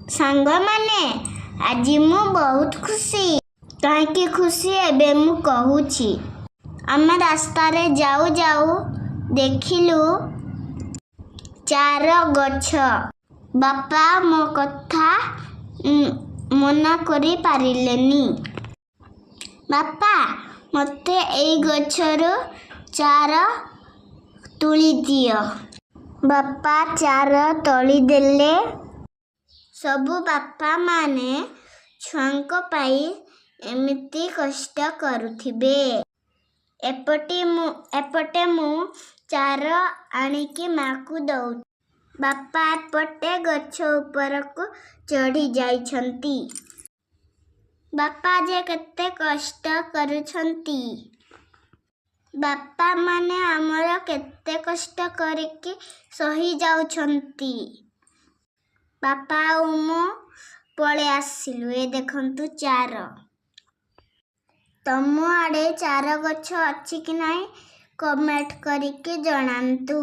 ସାଙ୍ଗମାନେ ଆଜି ମୁଁ ବହୁତ ଖୁସି। କାହିଁକି ଖୁସି ଏବେ ମୁଁ କହୁଛି। ଆମେ ରାସ୍ତାରେ ଯାଉ ଯାଉ ଦେଖିଲୁ ଚାର ଗଛ। ବାପା ମୋ କଥା ମନା କରି ପାରିଲେନି। ବାପା ମୋତେ ଏଇ ଗଛରୁ ଚାର ତୁଳିଦିଅ। ବାପା ଚାର ତୋଳିଦେଲେ। ସବୁ ବାପା ମାନେ ଛୁଆଙ୍କ ପାଇଁ ଏମିତି କଷ୍ଟ କରୁଥିବେ। ଏପଟେ ମୁଁ ଚାର ଆଣିକି ମା'କୁ ଦଉଛି। ବାପା ଏପଟେ ଗଛ ଉପରକୁ ଚଢ଼ି ଯାଇଛନ୍ତି। ବାପା ଯେ କେତେ କଷ୍ଟ କରୁଛନ୍ତି। ବାପା ମାନେ ଆମର କେତେ କଷ୍ଟ କରିକି ସହି ଯାଉଛନ୍ତି। ବାପା ଆଉ ମୁଁ ପଳେଇ ଆସିଲୁ। ଏ ଦେଖନ୍ତୁ ଚାର। ତମ ଆଡ଼େ ଚାର ଗଛ ଅଛି କି ନାହିଁ କମେଣ୍ଟ କରିକି ଜଣାନ୍ତୁ।